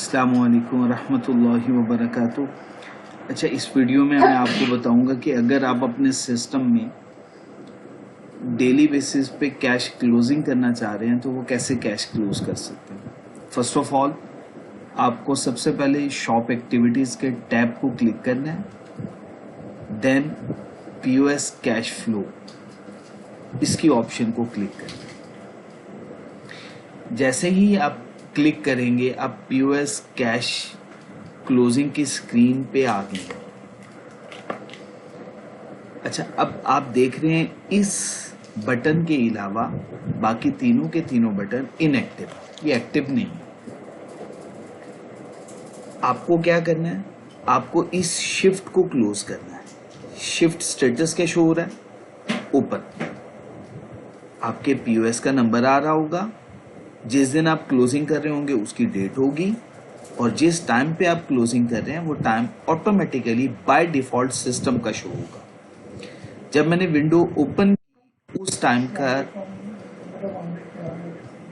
अस्सलाम वालेकुम रहमतुल्लाहि व बरकातुहू। अच्छा, इस वीडियो में मैं आपको बताऊंगा कि अगर आप अपने सिस्टम में डेली बेसिस पे कैश क्लोजिंग करना चाह रहे हैं तो वो कैसे कैश क्लोज कर सकते हैं। फर्स्ट ऑफ ऑल आपको सबसे पहले शॉप एक्टिविटीज़ के टैब को क्लिक करना है, देन पीओएस कैश फ्लो इसकी ऑप्शन को क्लिक करना है। जैसे ही आप क्लिक करेंगे आप पीओएस कैश क्लोजिंग की स्क्रीन पे आ गए। अच्छा, अब आप देख रहे हैं इस बटन के अलावा बाकी तीनों के तीनों बटन इनएक्टिव, ये एक्टिव नहीं है। आपको क्या करना है, आपको इस शिफ्ट को क्लोज करना है। शिफ्ट स्टेटस क्या शो हो रहा है, ओपन। आपके पीओएस का नंबर आ रहा होगा, जिस दिन आप क्लोजिंग कर रहे होंगे उसकी डेट होगी और जिस टाइम पे आप क्लोजिंग कर रहे हैं वो time automatically by default system का शो होगा। जब मैंने विंडो ओपन उस टाइम का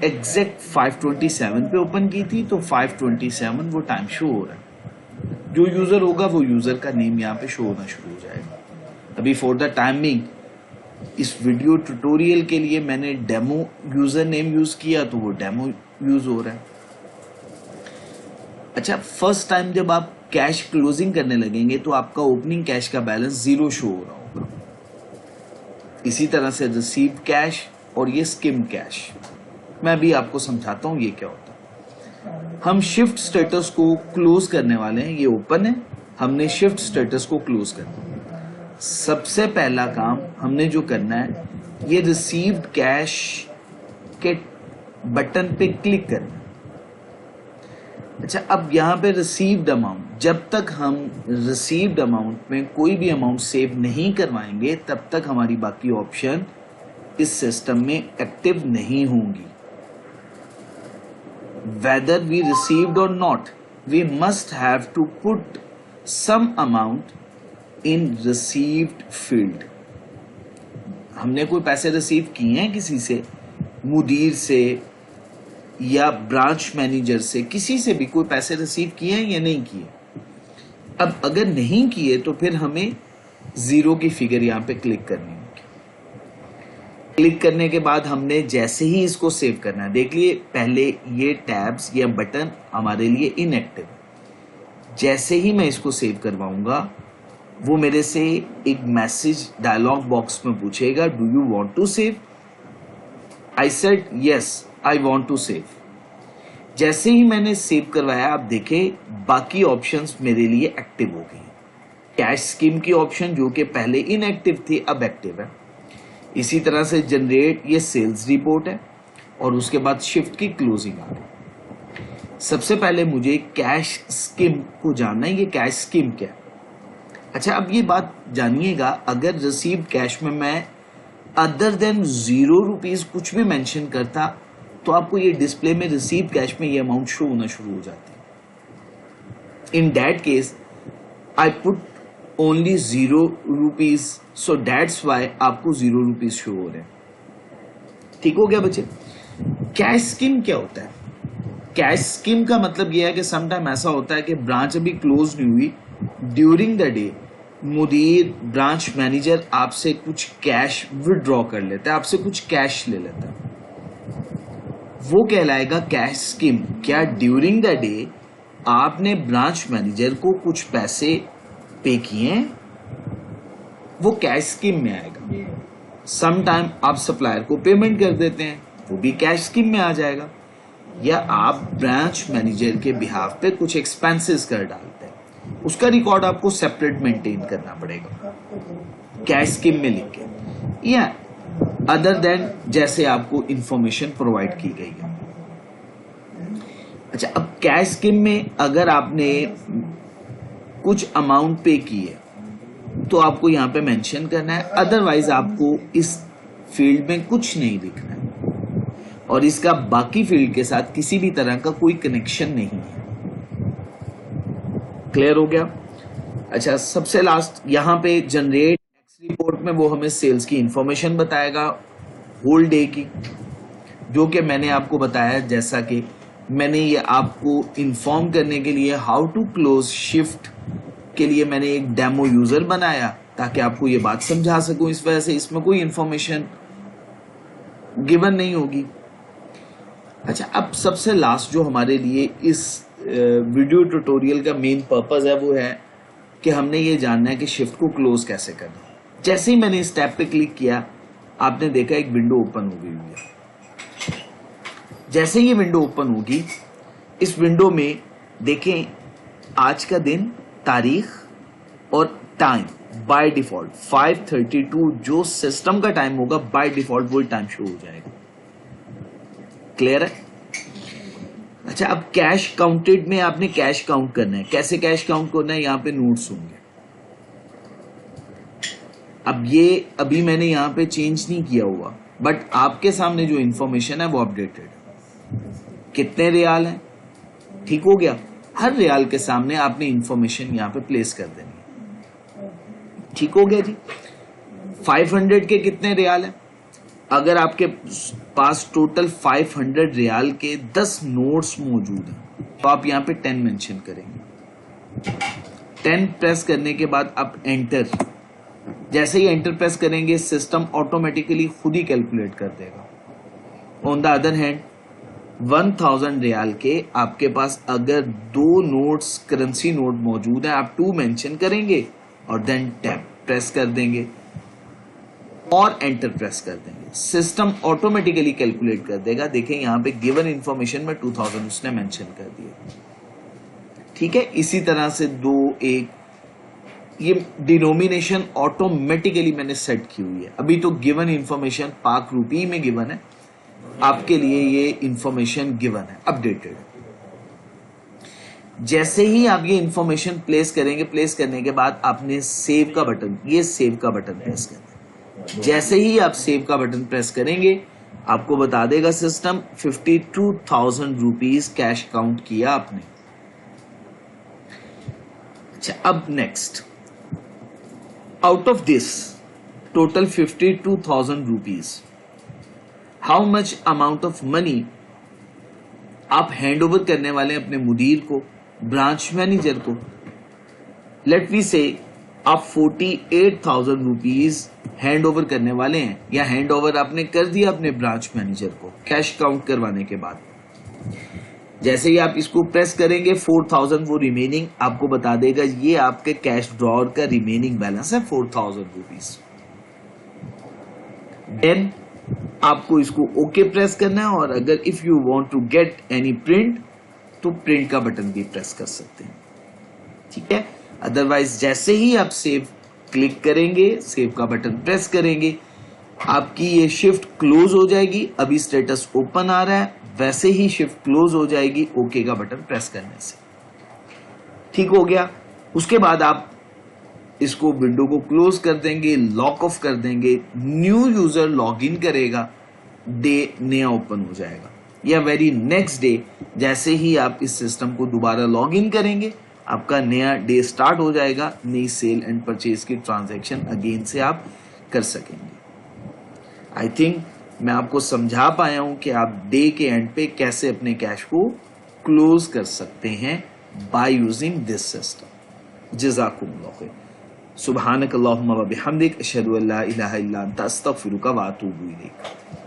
एग्जैक्ट 5:27 पे ओपन की थी, तो 5:27 वो टाइम शो हो रहा है। जो यूजर होगा वो यूजर का नेम यहाँ पे शो होना शुरू हो जाएगा। अभी फॉर द टाइमिंग इस वीडियो ट्यूटोरियल के लिए मैंने डेमो यूजर नेम यूज किया तो वो डेमो यूज हो रहा है। अच्छा, फर्स्ट टाइम जब आप कैश क्लोजिंग करने लगेंगे तो आपका ओपनिंग कैश का बैलेंस 0 शो हो रहा होगा। इसी तरह से रिसीव्ड कैश और ये स्किम कैश, मैं अभी आपको समझाता हूं ये क्या होता है। हम शिफ्ट स्टेटस को क्लोज करने वाले हैं, ये ओपन है, हमने शिफ्ट स्टेटस को क्लोज करना है। सबसे पहला काम हमने जो करना है, ये रिसीव्ड कैश के बटन पे क्लिक करना है। अच्छा, अब यहां पे रिसीव्ड अमाउंट, जब तक हम रिसीव्ड अमाउंट में कोई भी अमाउंट सेव नहीं करवाएंगे तब तक हमारी बाकी ऑप्शन इस सिस्टम में एक्टिव नहीं होंगी। वेदर वी रिसीव्ड और not, we must have to put some amount in received field. हमने कोई पैसे रिसीव किए हैं किसी से, मुदीर से या ब्रांच मैनेजर से, किसी से भी कोई पैसे रिसीव किए हैं या नहीं किए। अब अगर नहीं किए तो फिर हमें 0 की फिगर यहां पे क्लिक करनी होगी। क्लिक करने के बाद हमने जैसे ही इसको सेव करना है, देख लिए पहले ये टैब्स या बटन हमारे लिए इनएक्टिव। जैसे ही मैं इसको सेव करवाऊंगा वो मेरे से एक मैसेज डायलॉग बॉक्स में पूछेगा, do you want to save. I said yes, I want to save. जैसे ही मैंने सेव करवाया, आप देखें बाकी ऑप्शंस मेरे लिए एक्टिव हो गई। कैश स्कीम की ऑप्शन जो कि पहले इनएक्टिव थी अब एक्टिव है। इसी तरह से जनरेट, ये सेल्स रिपोर्ट है और उसके बाद शिफ्ट की क्लोजिंग आ गई। सबसे पहले मुझे कैश स्कीम को जानना है, ये कैश स्कीम क्या है। अच्छा, अब ये बात जानिएगा, अगर रिसीव्ड कैश में मैं अदर देन 0 रुपीज कुछ भी मेंशन करता तो आपको ये डिस्प्ले में रिसीव्ड कैश में ये अमाउंट शो होना शुरू हो जाती है। In that case I put only 0 rupees, so that's why आपको 0 रुपीज शो हो रहे हैं। ठीक हो गया बच्चे। कैश स्कीम क्या होता है? कैश स्कीम का मतलब यह है कि समटाइम ऐसा होता है कि ब्रांच अभी क्लोज नहीं हुई, ड्यूरिंग द डे मुदीर ब्रांच मैनेजर आपसे कुछ कैश विड्रॉ कर लेता है, आपसे कुछ कैश ले लेता है, वो कहलाएगा कैश स्कीम। क्या ड्यूरिंग द डे आपने ब्रांच मैनेजर को कुछ पैसे पे किए हैं, वो कैश स्कीम में आएगा। सम टाइम आप सप्लायर को पेमेंट कर देते हैं, वो भी कैश स्कीम में आ जाएगा। या आप ब्रांच मैनेजर के बिहाफ पे कुछ एक्सपेंसेस कर डालते हैं, उसका रिकॉर्ड आपको सेपरेट मेंटेन करना पड़ेगा कैश स्कीम में लिख के, या अदर देन जैसे आपको इंफॉर्मेशन प्रोवाइड की गई है। अच्छा, अब कैश स्कीम में अगर आपने कुछ अमाउंट पे की है तो आपको यहां पे मेंशन करना है, अदरवाइज आपको इस फील्ड में कुछ नहीं लिखना है और इसका बाकी फील्ड के साथ किसी भी तरह का कोई कनेक्शन नहीं है। क्लियर हो गया। अच्छा, सबसे लास्ट यहां पे जनरेट एक्स रिपोर्ट में वो हमें सेल्स की इंफॉर्मेशन बताएगा होल डे की, जो कि मैंने आपको बताया जैसा कि मैंने ये आपको इन्फॉर्म करने के लिए हाउ टू क्लोज शिफ्ट के लिए मैंने एक डेमो यूजर बनाया ताकि आपको ये बात समझा सकूं। इस वजह से इसमें कोई इंफॉर्मेशन गिवन नहीं होगी। अच्छा, अब सबसे लास्ट जो हमारे लिए इस वीडियो ट्यूटोरियल का मेन पर्पस है वो है कि हमने ये जानना है कि शिफ्ट को क्लोज कैसे करना है। जैसे ही मैंने इस टैब पे क्लिक किया, आपने देखा एक विंडो ओपन हो गई हुई है। जैसे ये विंडो ओपन होगी, इस विंडो में देखें आज का दिन, तारीख और टाइम बाय डिफॉल्ट 5:32 जो सिस्टम का टाइम होगा बाय डिफॉल्ट वही टाइम शो हो जाएगा। क्लियर है? अच्छा, अब कैश काउंटेड में आपने कैश काउंट करना है। कैसे कैश काउंट करना है? यहां पे नोट्स होंगे। अब ये अभी मैंने यहां पे चेंज नहीं किया हुआ, बट आपके सामने जो इंफॉर्मेशन है वो अपडेटेड है। कितने रियाल हैं, ठीक हो गया। हर रियाल के सामने आपने इंफॉर्मेशन यहां पे प्लेस कर देनी है, ठीक हो गया जी। 500 के कितने रियाल हैं? अगर आपके पास टोटल 500 रियाल के 10 नोट्स मौजूद हैं तो आप यहां पे 10 मेंशन करेंगे। 10 प्रेस करने के बाद आप एंटर, जैसे ही एंटर प्रेस करेंगे सिस्टम ऑटोमेटिकली खुद ही कैलकुलेट कर देगा। ऑन द अदर हैंड 1000 रियाल के आपके पास अगर 2 नोट्स करेंसी नोट मौजूद है, आप 2 मेंशन करेंगे और देन टैब प्रेस कर देंगे और एंटर प्रेस कर देंगे। सिस्टम ऑटोमेटिकली कैलकुलेट कर देगा। देखें यहां पे गिवन इंफॉर्मेशन में 2000 उसने मेंशन कर दिया, ठीक है। इसी तरह से 2 1 ये डिनोमिनेशन ऑटोमेटिकली मैंने सेट की हुई है। अभी तो गिवन इंफॉर्मेशन पाक रुपी में गिवन है, आपके लिए ये इंफॉर्मेशन गिवन है, अपडेटेड। जैसे ही आप ये इंफॉर्मेशन प्लेस करेंगे, प्लेस करने के बाद आपने सेव का बटन, ये सेव का बटन प्रेस करना है। जैसे ही आप सेव का बटन प्रेस करेंगे, आपको बता देगा सिस्टम 52,000 रुपीज कैश काउंट किया आपने। अच्छा, अब next, out of this total 52,000 rupees, how much amount of money आप हैंड ओवर करने वाले हैं अपने मुदीर को, ब्रांच मैनेजर को। लेट वी से आप 48,000 रुपीज हैंड ओवर करने वाले हैं, या हैंड ओवर आपने कर दिया अपने ब्रांच मैनेजर को कैश काउंट करवाने के बाद। जैसे ही आप इसको प्रेस करेंगे 4000 वो रिमेनिंग आपको बता देगा, ये आपके कैश ड्रॉअर का रिमेनिंग बैलेंस है 4000 रुपीज। देन आपको इसको ओके प्रेस करना है, और अगर if you want to get any print तो प्रिंट का बटन भी प्रेस कर सकते हैं, ठीक है। अदरवाइज जैसे ही आप सेव क्लिक करेंगे, सेव का बटन प्रेस करेंगे, आपकी ये शिफ्ट क्लोज हो जाएगी। अभी स्टेटस ओपन आ रहा है, वैसे ही शिफ्ट क्लोज हो जाएगी ओके का बटन प्रेस करने से, ठीक हो गया। उसके बाद आप इसको विंडो को क्लोज कर देंगे, लॉक ऑफ कर देंगे, न्यू यूजर लॉगिन करेगा, डे नया ओपन हो जाएगा। या वेरी नेक्स्ट डे जैसे ही आप इस सिस्टम को दोबारा लॉगिन करेंगे, आपका नया डे स्टार्ट हो जाएगा, नई सेल एंड परचेज की ट्रांजैक्शन अगेन से आप कर सकेंगे। आई थिंक मैं आपको समझा पाया हूं कि आप डे के एंड पे कैसे अपने कैश को क्लोज कर सकते हैं बाय यूजिंग दिस सिस्टम। जज़ाकुमुल्लाह खैर। सुब्हानक अल्लाहुम्मा व बिहम्दिक अशहदु अल्ला इलाहा इल्ला अंता अस्तगफिरुका व अतूबु इलैक।